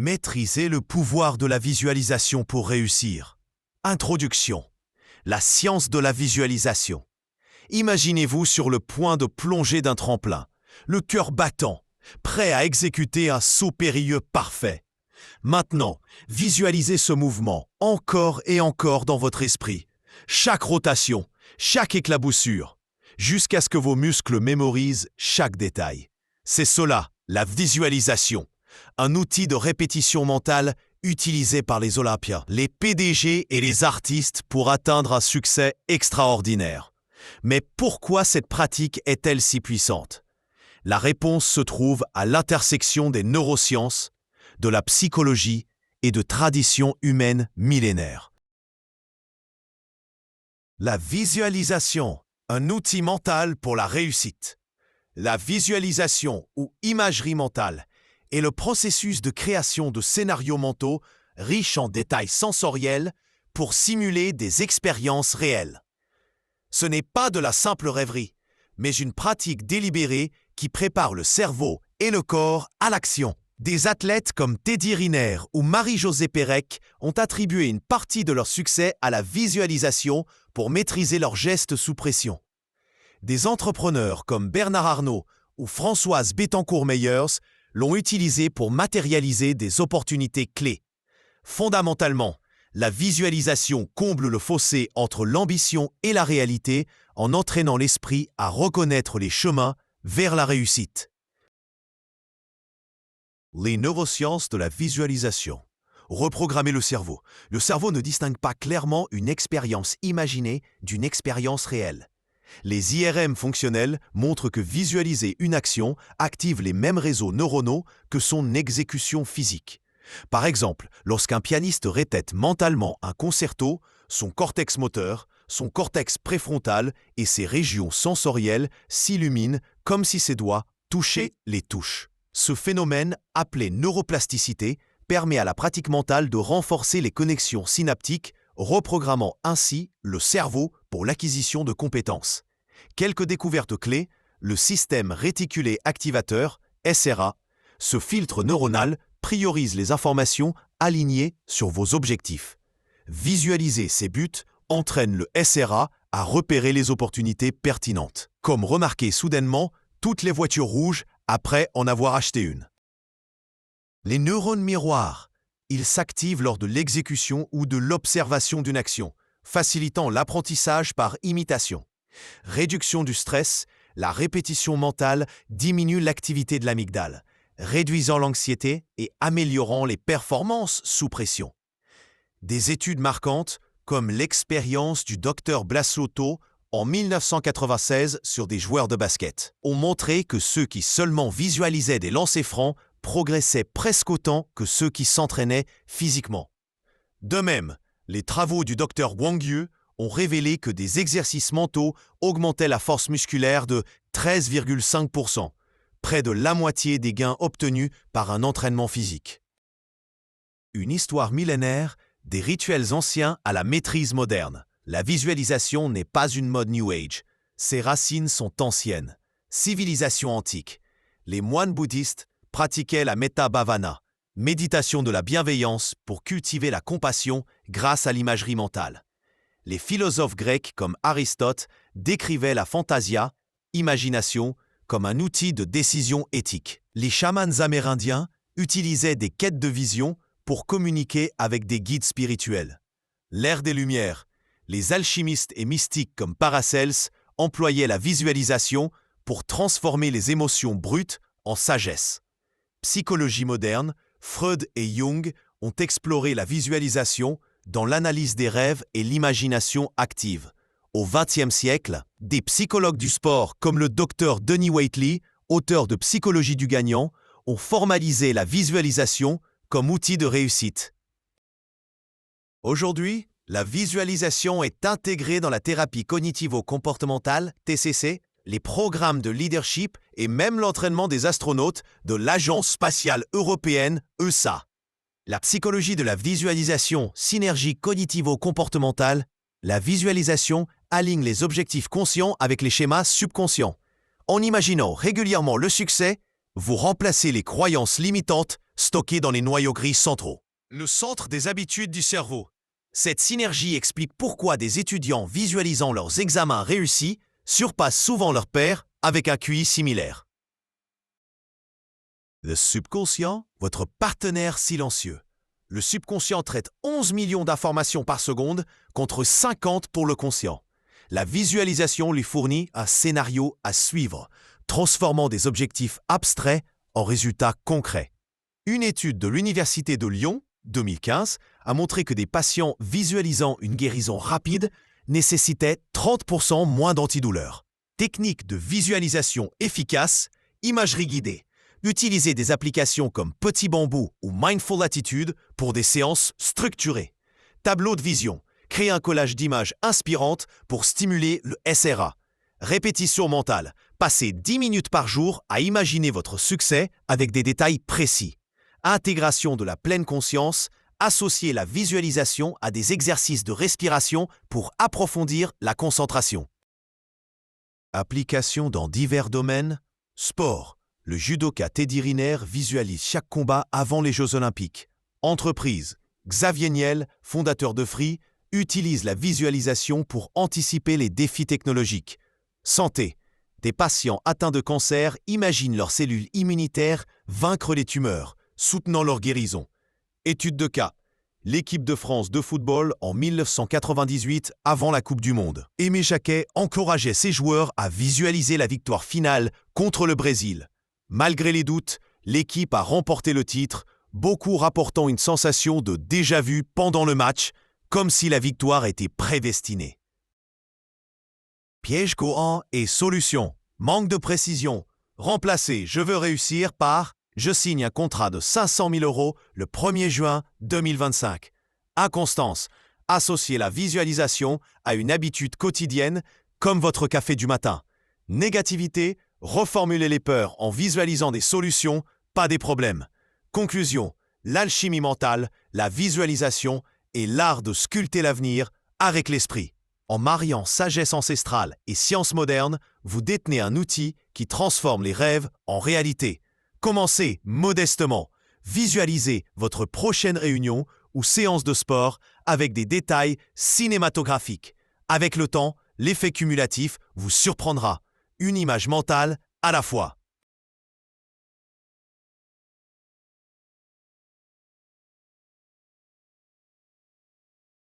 Maîtrisez le pouvoir de la visualisation pour réussir. Introduction. La science de la visualisation. Imaginez-vous sur le point de plonger d'un tremplin, le cœur battant, prêt à exécuter un saut périlleux parfait. Maintenant, visualisez ce mouvement encore et encore dans votre esprit. Chaque rotation, chaque éclaboussure, jusqu'à ce que vos muscles mémorisent chaque détail. C'est cela, la visualisation. Un outil de répétition mentale utilisé par les Olympiens, les PDG et les artistes pour atteindre un succès extraordinaire. Mais pourquoi cette pratique est-elle si puissante? La réponse se trouve à l'intersection des neurosciences, de la psychologie et de traditions humaines millénaires. La visualisation, un outil mental pour la réussite. La visualisation ou imagerie mentale est le processus de création de scénarios mentaux riches en détails sensoriels pour simuler des expériences réelles. Ce n'est pas de la simple rêverie, mais une pratique délibérée qui prépare le cerveau et le corps à l'action. Des athlètes comme Teddy Riner ou Marie-Josée Pérec ont attribué une partie de leur succès à la visualisation pour maîtriser leurs gestes sous pression. Des entrepreneurs comme Bernard Arnault ou Françoise Bettencourt-Meyers l'ont utilisé pour matérialiser des opportunités clés. Fondamentalement, la visualisation comble le fossé entre l'ambition et la réalité en entraînant l'esprit à reconnaître les chemins vers la réussite. Les neurosciences de la visualisation. Reprogrammer le cerveau. Le cerveau ne distingue pas clairement une expérience imaginée d'une expérience réelle. Les IRM fonctionnels montrent que visualiser une action active les mêmes réseaux neuronaux que son exécution physique. Par exemple, lorsqu'un pianiste répète mentalement un concerto, son cortex moteur, son cortex préfrontal et ses régions sensorielles s'illuminent comme si ses doigts touchaient les touches. Ce phénomène, appelé neuroplasticité, permet à la pratique mentale de renforcer les connexions synaptiques, reprogrammant ainsi le cerveau pour l'acquisition de compétences. Quelques découvertes clés, le système réticulé activateur, SRA, ce filtre neuronal priorise les informations alignées sur vos objectifs. Visualiser ces buts entraîne le SRA à repérer les opportunités pertinentes, comme remarquer soudainement toutes les voitures rouges après en avoir acheté une. Les neurones miroirs, ils s'activent lors de l'exécution ou de l'observation d'une action, facilitant l'apprentissage par imitation. Réduction du stress, la répétition mentale diminue l'activité de l'amygdale, réduisant l'anxiété et améliorant les performances sous pression. Des études marquantes, comme l'expérience du Dr Blasotto en 1996 sur des joueurs de basket, ont montré que ceux qui seulement visualisaient des lancers francs progressaient presque autant que ceux qui s'entraînaient physiquement. De même, les travaux du Dr Wang Yu ont révélé que des exercices mentaux augmentaient la force musculaire de 13,5%, près de la moitié des gains obtenus par un entraînement physique. Une histoire millénaire, des rituels anciens à la maîtrise moderne. La visualisation n'est pas une mode New Age. Ses racines sont anciennes. Civilisation antique. Les moines bouddhistes pratiquaient la Metta Bhavana, méditation de la bienveillance pour cultiver la compassion grâce à l'imagerie mentale. Les philosophes grecs comme Aristote décrivaient la fantasia, imagination, comme un outil de décision éthique. Les chamans amérindiens utilisaient des quêtes de vision pour communiquer avec des guides spirituels. L'ère des Lumières, les alchimistes et mystiques comme Paracelse employaient la visualisation pour transformer les émotions brutes en sagesse. Psychologie moderne, Freud et Jung ont exploré la visualisation dans l'analyse des rêves et l'imagination active. Au XXe siècle, des psychologues du sport comme le Dr Denis Waitley, auteur de Psychologie du gagnant, ont formalisé la visualisation comme outil de réussite. Aujourd'hui, la visualisation est intégrée dans la thérapie cognitivo-comportementale, TCC, les programmes de leadership et même l'entraînement des astronautes de l'Agence spatiale européenne, ESA. La psychologie de la visualisation, synergie cognitivo-comportementale, la visualisation aligne les objectifs conscients avec les schémas subconscients. En imaginant régulièrement le succès, vous remplacez les croyances limitantes stockés dans les noyaux gris centraux. Le centre des habitudes du cerveau. Cette synergie explique pourquoi des étudiants visualisant leurs examens réussis surpassent souvent leurs pairs avec un QI similaire. Le subconscient, votre partenaire silencieux. Le subconscient traite 11 millions d'informations par seconde contre 50 pour le conscient. La visualisation lui fournit un scénario à suivre, transformant des objectifs abstraits en résultats concrets. Une étude de l'Université de Lyon, 2015, a montré que des patients visualisant une guérison rapide nécessitaient 30% moins d'antidouleurs. Technique de visualisation efficace, imagerie guidée. Utilisez des applications comme Petit Bambou ou Mindful Attitude pour des séances structurées. Tableau de vision. Créez un collage d'images inspirantes pour stimuler le SRA. Répétition mentale. Passez 10 minutes par jour à imaginer votre succès avec des détails précis. Intégration de la pleine conscience. Associez la visualisation à des exercices de respiration pour approfondir la concentration. Application dans divers domaines. Sport. Le judoka Teddy Riner visualise chaque combat avant les Jeux Olympiques. Entreprise. Xavier Niel, fondateur de Free, utilise la visualisation pour anticiper les défis technologiques. Santé. Des patients atteints de cancer imaginent leurs cellules immunitaires vaincre les tumeurs, soutenant leur guérison. Étude de cas. L'équipe de France de football en 1998 avant la Coupe du Monde. Aimé Jacquet encourageait ses joueurs à visualiser la victoire finale contre le Brésil. Malgré les doutes, l'équipe a remporté le titre, beaucoup rapportant une sensation de déjà-vu pendant le match, comme si la victoire était prédestinée. Piège Cohen et solution. Manque de précision. Remplacez « Je veux réussir » par « Je signe un contrat de 500 000 € le 1er juin 2025 ». Inconstance. Associez la visualisation à une habitude quotidienne comme votre café du matin. Négativité. Reformulez les peurs en visualisant des solutions, pas des problèmes. Conclusion. L'alchimie mentale, la visualisation et l'art de sculpter l'avenir avec l'esprit. En mariant sagesse ancestrale et science moderne, vous détenez un outil qui transforme les rêves en réalité. Commencez modestement. Visualisez votre prochaine réunion ou séance de sport avec des détails cinématographiques. Avec le temps, l'effet cumulatif vous surprendra. Une image mentale à la fois.